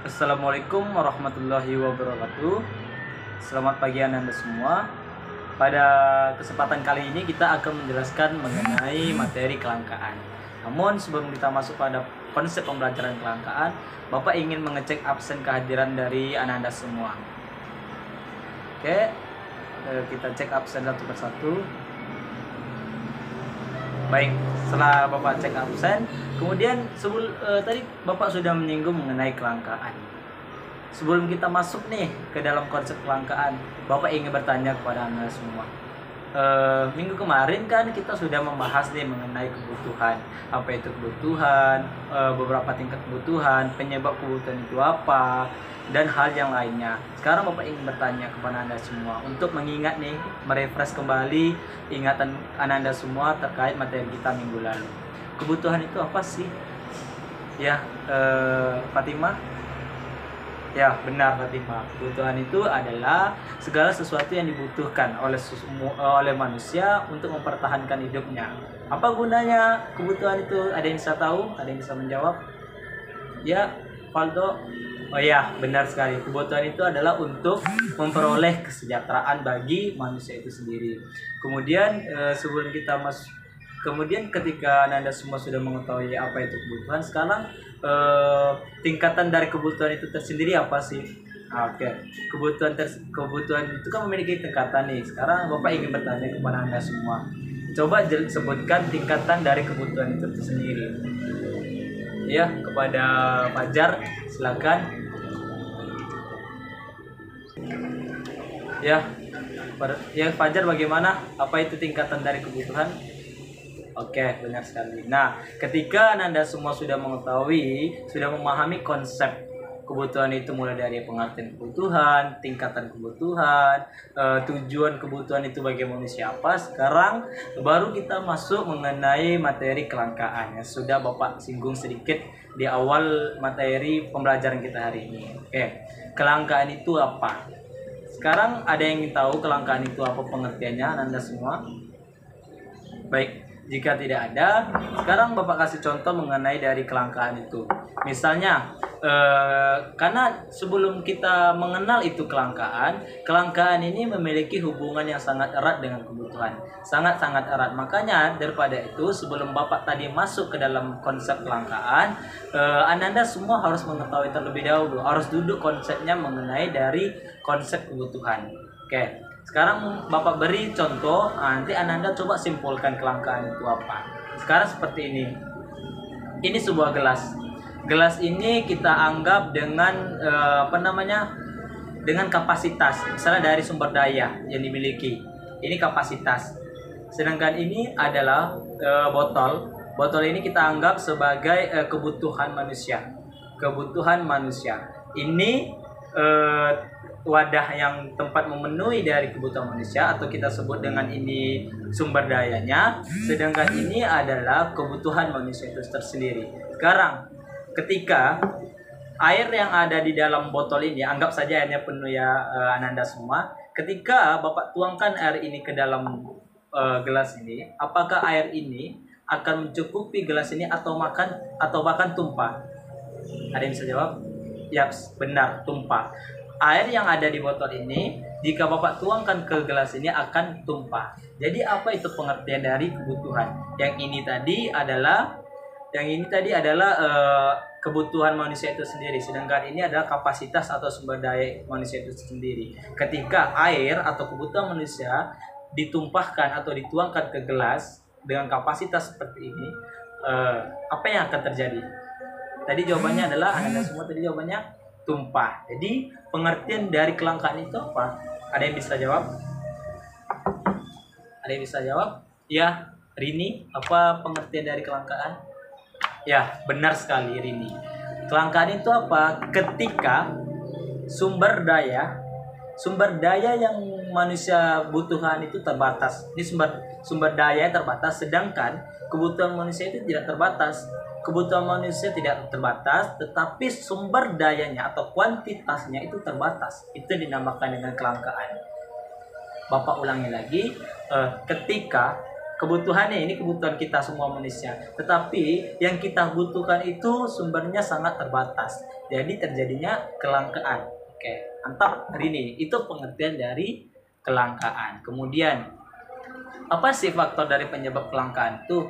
Assalamualaikum warahmatullahi wabarakatuh. Selamat pagi Anda semua. Pada kesempatan kali ini kita akan menjelaskan mengenai materi kelangkaan. Namun sebelum kita masuk pada konsep pembelajaran kelangkaan, Bapak ingin mengecek absen kehadiran dari Anda semua. Oke, kita cek absen satu persatu. Baik, setelah Bapak cek absen, kemudian tadi Bapak sudah menyinggung mengenai kelangkaan. Sebelum kita masuk nih ke dalam konsep kelangkaan, Bapak ingin bertanya kepada Anda semua. Minggu kemarin kan kita sudah membahas nih mengenai kebutuhan. Apa itu kebutuhan, beberapa tingkat kebutuhan, penyebab kebutuhan itu apa, dan hal yang lainnya. Sekarang Bapak ingin bertanya kepada Anda semua untuk mengingat nih, merefresh kembali ingatan Anda semua terkait materi kita minggu lalu. Kebutuhan itu apa sih? Ya, Fatimah? Ya, benar Fatimah. Kebutuhan itu adalah segala sesuatu yang dibutuhkan oleh manusia untuk mempertahankan hidupnya. Apa gunanya kebutuhan itu? Ada yang bisa tahu? Ada yang bisa menjawab? Ya, Faldo. Oh ya, benar sekali. Kebutuhan itu adalah untuk memperoleh kesejahteraan bagi manusia itu sendiri. Kemudian kemudian ketika Anda semua sudah mengetahui apa itu kebutuhan, sekarang tingkatan dari kebutuhan itu tersendiri apa sih? Oke, kebutuhan itu kan memiliki tingkatan nih. Sekarang Bapak ingin bertanya kepada Anda semua. Coba sebutkan tingkatan dari kebutuhan itu tersendiri. Ya, kepada Fajar, silakan. Ya, Fajar, bagaimana? Apa itu tingkatan dari kebutuhan? Oke, benar sekali. Nah, ketika Anda semua sudah mengetahui, sudah memahami konsep kebutuhan itu mulai dari pengertian kebutuhan, tingkatan kebutuhan, tujuan kebutuhan itu bagi manusia apa, sekarang baru kita masuk mengenai materi kelangkaan yang sudah Bapak singgung sedikit di awal materi pembelajaran kita hari ini. Oke, kelangkaan itu apa? Sekarang ada yang ingin tahu kelangkaan itu apa pengertiannya Anda semua? Baik. Jika tidak ada, sekarang Bapak kasih contoh mengenai dari kelangkaan itu. Misalnya, karena sebelum kita mengenal itu kelangkaan ini memiliki hubungan yang sangat erat dengan kebutuhan. Sangat-sangat erat. Makanya daripada itu, sebelum Bapak tadi masuk ke dalam konsep kelangkaan, Anda semua harus mengetahui terlebih dahulu. Harus duduk konsepnya mengenai dari konsep kebutuhan. Oke. Sekarang Bapak beri contoh, nanti Anda coba simpulkan kelangkaan itu apa. Sekarang seperti ini. Ini sebuah gelas. Gelas ini kita anggap dengan dengan kapasitas, misalnya dari sumber daya yang dimiliki. Ini kapasitas. Sedangkan ini adalah botol. Botol ini kita anggap sebagai kebutuhan manusia. Kebutuhan manusia. Ini wadah yang tempat memenuhi dari kebutuhan manusia, atau kita sebut dengan ini sumber dayanya, sedangkan ini adalah kebutuhan manusia itu tersendiri. Sekarang ketika air yang ada di dalam botol ini, anggap saja airnya penuh ya Ananda semua, ketika Bapak tuangkan air ini ke dalam gelas ini, apakah air ini akan mencukupi gelas ini atau bahkan tumpah? Ada yang bisa jawab? Yaps, benar, tumpah. Air yang ada di botol ini, jika Bapak tuangkan ke gelas ini akan tumpah. Jadi apa itu pengertian dari kebutuhan? Yang ini tadi adalah kebutuhan manusia itu sendiri, sedangkan ini adalah kapasitas atau sumber daya manusia itu sendiri. Ketika air atau kebutuhan manusia ditumpahkan atau dituangkan ke gelas dengan kapasitas seperti ini, apa yang akan terjadi? Tadi jawabannya adalah Anda semua tadi jawabannya tumpah. Jadi pengertian dari kelangkaan itu apa? Ada yang bisa jawab? Ada yang bisa jawab? Ya, Rini, apa pengertian dari kelangkaan? Ya, benar sekali Rini. Kelangkaan itu apa? Ketika sumber daya yang manusia butuhkan itu terbatas. Ini sumber daya terbatas, sedangkan kebutuhan manusia itu tidak terbatas. Kebutuhan manusia tidak terbatas, tetapi sumber dayanya atau kuantitasnya itu terbatas. Itu dinamakan dengan kelangkaan. Bapak ulangi lagi, ketika kebutuhannya ini kebutuhan kita semua manusia. Tetapi yang kita butuhkan itu sumbernya sangat terbatas. Jadi terjadinya kelangkaan. Oke, mantap hari ini. Itu pengertian dari kelangkaan. Kemudian apa sih faktor dari penyebab kelangkaan itu?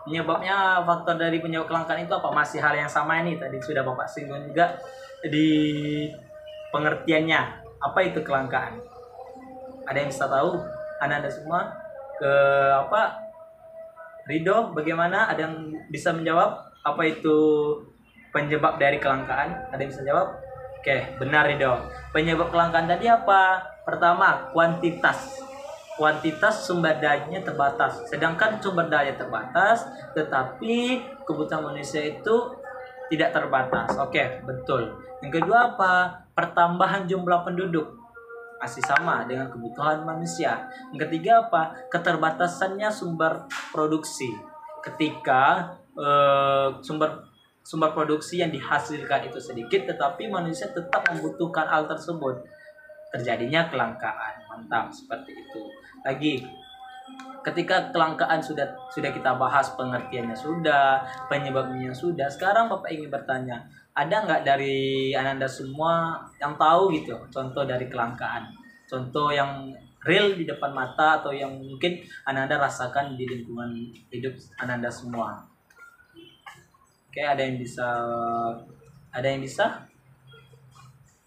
Penyebabnya faktor dari penyebab kelangkaan itu apa? Masih hal yang sama ini tadi sudah Bapak singgung juga di pengertiannya. Apa itu kelangkaan? Ada yang bisa tahu? Anda semua ke apa? Rido, bagaimana? Ada yang bisa menjawab apa itu penyebab dari kelangkaan? Ada yang bisa jawab? Oke, benar Rido. Penyebab kelangkaan tadi apa? Pertama, kuantitas. Kuantitas sumber dayanya terbatas. Sedangkan sumber daya terbatas, tetapi kebutuhan manusia itu tidak terbatas. Oke, betul. Yang kedua apa? Pertambahan jumlah penduduk. Masih sama dengan kebutuhan manusia. Yang ketiga apa? Keterbatasannya sumber produksi. Ketika sumber produksi yang dihasilkan itu sedikit, tetapi manusia tetap membutuhkan hal tersebut, terjadinya kelangkaan. Mantap, seperti itu. Lagi, ketika kelangkaan sudah kita bahas, pengertiannya sudah, penyebabnya sudah. Sekarang Bapak ingin bertanya, ada nggak dari Ananda semua yang tahu gitu contoh dari kelangkaan, contoh yang real di depan mata atau yang mungkin Ananda rasakan di lingkungan hidup Ananda semua? Oke, ada yang bisa?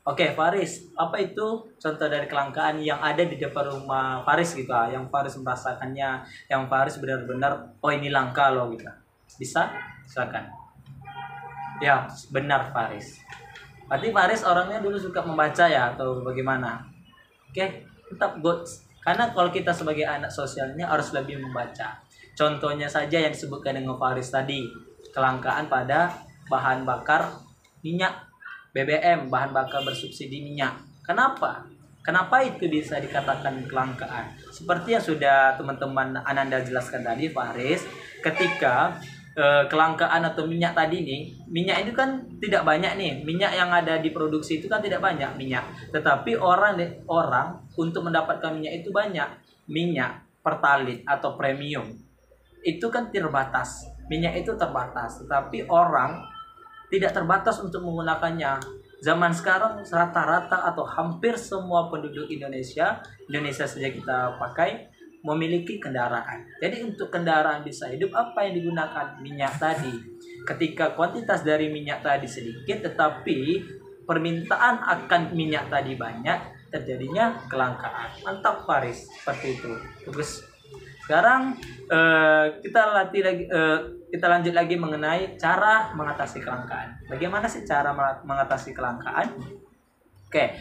Oke, Faris, apa itu contoh dari kelangkaan yang ada di depan rumah Faris gitu, yang Faris merasakannya, yang Faris benar-benar, oh ini langka loh gitu. Bisa? Silakan. Ya, benar Faris. Berarti Faris orangnya dulu suka membaca ya, atau bagaimana? Oke, tetap good. Karena kalau kita sebagai anak sosialnya harus lebih membaca. Contohnya saja yang disebutkan dengan Faris tadi, kelangkaan pada bahan bakar minyak. BBM, bahan bakar bersubsidi minyak. Kenapa? Kenapa itu bisa dikatakan kelangkaan? Seperti yang sudah teman-teman Ananda jelaskan tadi, Faris, ketika kelangkaan atau minyak tadi nih, minyak itu kan tidak banyak nih. Minyak yang ada di produksi itu kan tidak banyak minyak. Tetapi orang untuk mendapatkan minyak itu banyak. Minyak pertalit atau premium itu kan terbatas. Minyak itu terbatas, tetapi orang tidak terbatas untuk menggunakannya. Zaman sekarang rata-rata atau hampir semua penduduk Indonesia saja kita pakai, memiliki kendaraan. Jadi untuk kendaraan bisa hidup, apa yang digunakan? Minyak tadi. Ketika kuantitas dari minyak tadi sedikit, tetapi permintaan akan minyak tadi banyak, terjadinya kelangkaan. Mantap Faris, seperti itu. Bagus. Sekarang kita lanjut lagi mengenai cara mengatasi kelangkaan. Bagaimana sih cara mengatasi kelangkaan? Oke,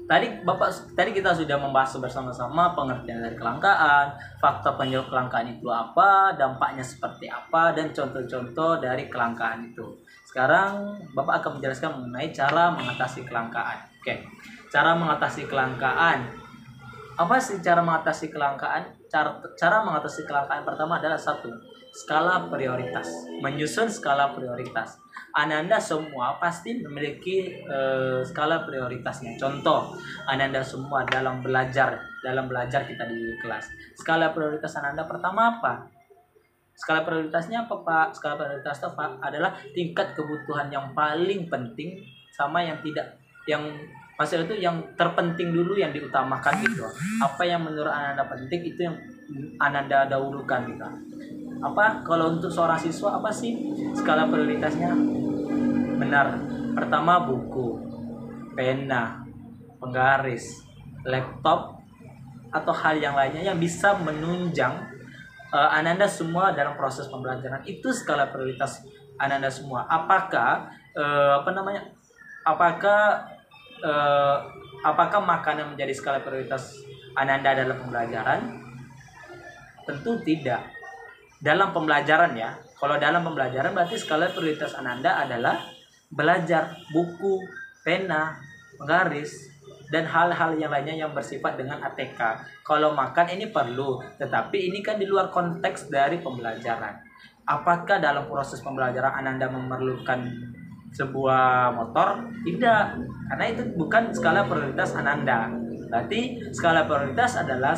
tadi kita sudah membahas bersama-sama pengertian dari kelangkaan, faktor penyebab kelangkaan itu apa, dampaknya seperti apa, dan contoh-contoh dari kelangkaan itu. Sekarang Bapak akan menjelaskan mengenai cara mengatasi kelangkaan. Oke, cara mengatasi kelangkaan. Apa sih cara mengatasi kelangkaan? Cara mengatasi kelangkaan pertama adalah satu, skala prioritas. Menyusun skala prioritas. Ananda semua pasti memiliki skala prioritasnya. Contoh, Ananda semua dalam belajar kita di kelas. Skala prioritas Ananda pertama apa? Skala prioritasnya apa, Pak? Skala prioritas apa? Adalah tingkat kebutuhan yang paling penting sama yang tidak, yang maksudnya itu yang terpenting dulu yang diutamakan gitu. Apa yang menurut Ananda penting itu yang Ananda dahulukan gitu. Apa kalau untuk seorang siswa apa sih skala prioritasnya? Benar. Pertama buku, pena, penggaris, laptop atau hal yang lainnya yang bisa menunjang Ananda semua dalam proses pembelajaran. Itu skala prioritas Ananda semua. Apakah apakah makanan menjadi skala prioritas Ananda dalam pembelajaran? Tentu tidak. Dalam pembelajaran ya. Kalau dalam pembelajaran berarti skala prioritas Ananda adalah belajar, buku, pena, penggaris, dan hal-hal yang lainnya yang bersifat dengan ATK. Kalau makan ini perlu, tetapi ini kan di luar konteks dari pembelajaran. Apakah dalam proses pembelajaran Ananda memerlukan sebuah motor? Tidak, karena itu bukan skala prioritas Ananda. Berarti skala prioritas adalah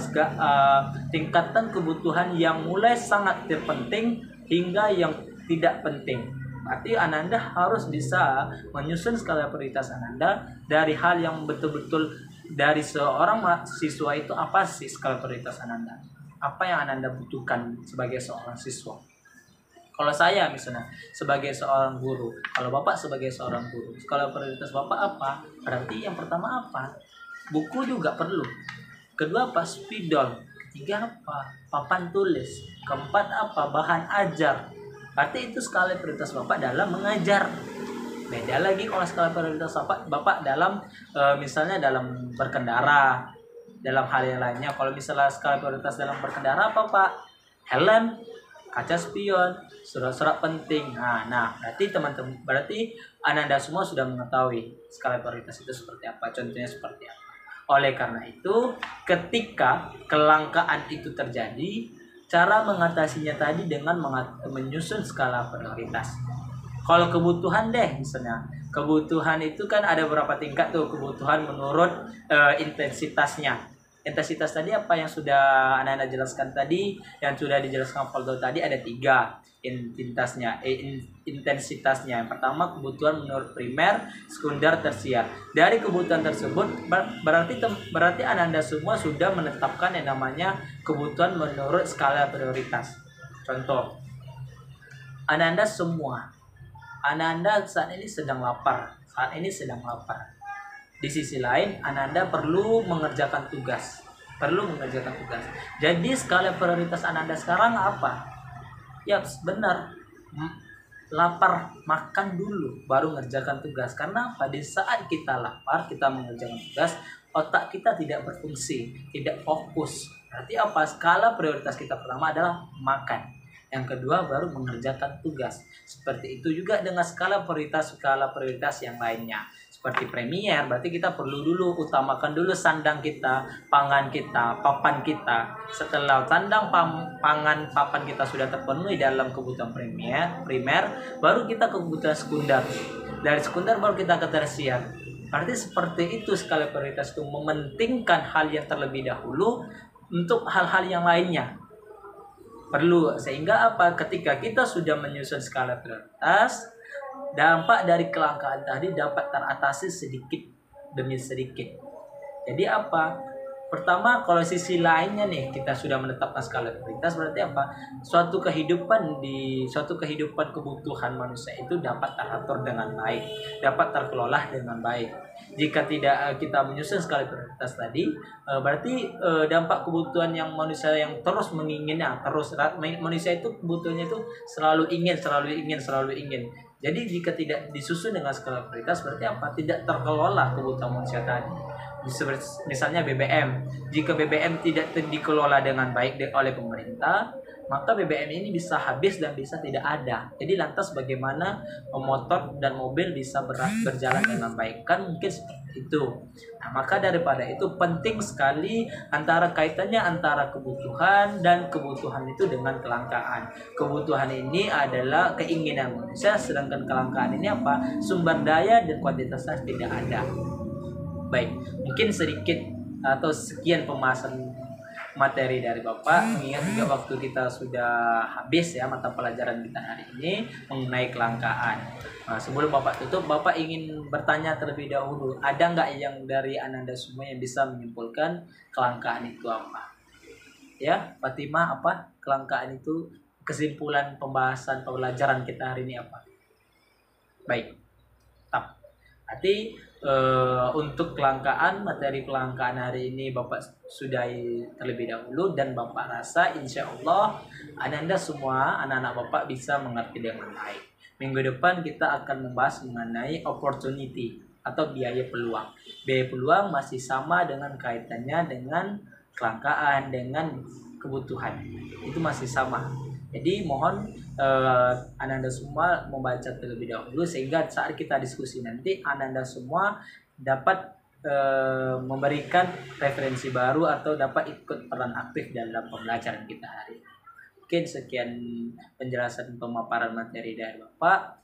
tingkatan kebutuhan yang mulai sangat terpenting hingga yang tidak penting. Berarti Ananda harus bisa menyusun skala prioritas Ananda dari hal yang betul-betul dari seorang mahasiswa itu apa sih skala prioritas Ananda? Apa yang Ananda butuhkan sebagai seorang siswa? Kalau saya misalnya sebagai seorang guru, kalau Bapak sebagai seorang guru, skala prioritas Bapak apa? Berarti yang pertama apa? Buku juga perlu. Kedua apa? Spidol. Ketiga apa? Papan tulis. Keempat apa? Bahan ajar. Berarti itu skala prioritas Bapak dalam mengajar. Beda lagi kalau skala prioritas Bapak dalam misalnya dalam berkendara, dalam hal yang lainnya. Kalau misalnya skala prioritas dalam berkendara apa Pak? Helm, kaca spion, surat-surat penting. Nah, berarti Ananda semua sudah mengetahui skala prioritas itu seperti apa, contohnya seperti apa. Oleh karena itu, ketika kelangkaan itu terjadi, cara mengatasinya tadi dengan menyusun skala prioritas. Kalau kebutuhan deh misalnya, kebutuhan itu kan ada beberapa tingkat tuh kebutuhan menurut intensitasnya. Intensitas tadi apa yang sudah Anda jelaskan tadi, yang sudah dijelaskan Valdo tadi ada 3 intensitasnya. Yang pertama kebutuhan menurut primer, sekunder, tersier. Dari kebutuhan tersebut berarti Anda semua sudah menetapkan yang namanya kebutuhan menurut skala prioritas. Contoh, Anda semua, Anda saat ini sedang lapar. Di sisi lain, Anda perlu mengerjakan tugas. Jadi skala prioritas Anda sekarang apa? Ya benar, lapar, makan dulu baru mengerjakan tugas. Karena apa? Di saat kita lapar, kita mengerjakan tugas, otak kita tidak berfungsi, tidak fokus. Berarti apa? Skala prioritas kita pertama adalah makan. Yang kedua baru mengerjakan tugas. Seperti itu juga dengan skala prioritas yang lainnya. Seperti premier, berarti kita perlu dulu utamakan dulu sandang kita, pangan kita, papan kita. Setelah sandang, pangan, papan kita sudah terpenuhi dalam kebutuhan primer, baru kita ke kebutuhan sekunder. Dari sekunder baru kita ke tersier. Berarti seperti itu skala prioritas itu mementingkan hal yang terlebih dahulu untuk hal-hal yang lainnya. Perlu, sehingga apa? Ketika kita sudah menyusun skala prioritas, dampak dari kelangkaan tadi dapat teratasi sedikit demi sedikit. Jadi apa? Pertama, kalau sisi lainnya nih kita sudah menetapkan skala prioritas, berarti apa? Suatu kehidupan kebutuhan manusia itu dapat teratur dengan baik, dapat terkelola dengan baik. Jika tidak kita menyusun skala prioritas tadi, berarti dampak kebutuhan yang manusia yang terus menginginnya, manusia itu kebutuhannya itu selalu ingin. Jadi jika tidak disusun dengan skala prioritas, berarti apa? Tidak terkelola kebutuhan manusia tadi. Misalnya BBM. Jika BBM tidak dikelola dengan baik oleh pemerintah, maka BBM ini bisa habis dan bisa tidak ada. Jadi lantas bagaimana motor dan mobil bisa berjalan dengan baik? Kan mungkin seperti itu. Nah, maka daripada itu penting sekali kaitannya antara kebutuhan dan kebutuhan itu dengan kelangkaan. Kebutuhan ini adalah keinginan manusia, sedangkan kelangkaan ini apa? Sumber daya dan kuantitasnya tidak ada. Baik, mungkin sedikit atau sekian pembahasan materi dari Bapak, mengingat juga waktu kita sudah habis ya mata pelajaran kita hari ini mengenai kelangkaan. Nah, sebelum Bapak tutup, Bapak ingin bertanya terlebih dahulu, ada nggak yang dari Ananda semua yang bisa menyimpulkan kelangkaan itu apa? Ya, Fatimah, apa kelangkaan itu? Kesimpulan pembahasan pelajaran kita hari ini apa? Baik, berarti untuk materi kelangkaan hari ini Bapak sudahi terlebih dahulu, dan Bapak rasa insya Allah Anda semua anak-anak Bapak bisa mengerti dengan baik. Minggu depan kita akan membahas mengenai opportunity atau biaya peluang. Biaya peluang masih sama dengan kaitannya dengan kelangkaan, dengan kebutuhan, itu masih sama. Jadi mohon Ananda semua membaca terlebih dahulu, sehingga saat kita diskusi nanti Ananda semua dapat memberikan referensi baru atau dapat ikut peran aktif dalam pembelajaran kita hari ini. Mungkin sekian penjelasan pemaparan materi dari Bapak.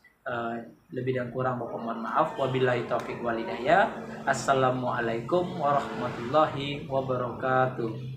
Lebih dan kurang Bapak mohon maaf. Wabillahi taufik walhidayah. Assalamualaikum warahmatullahi wabarakatuh.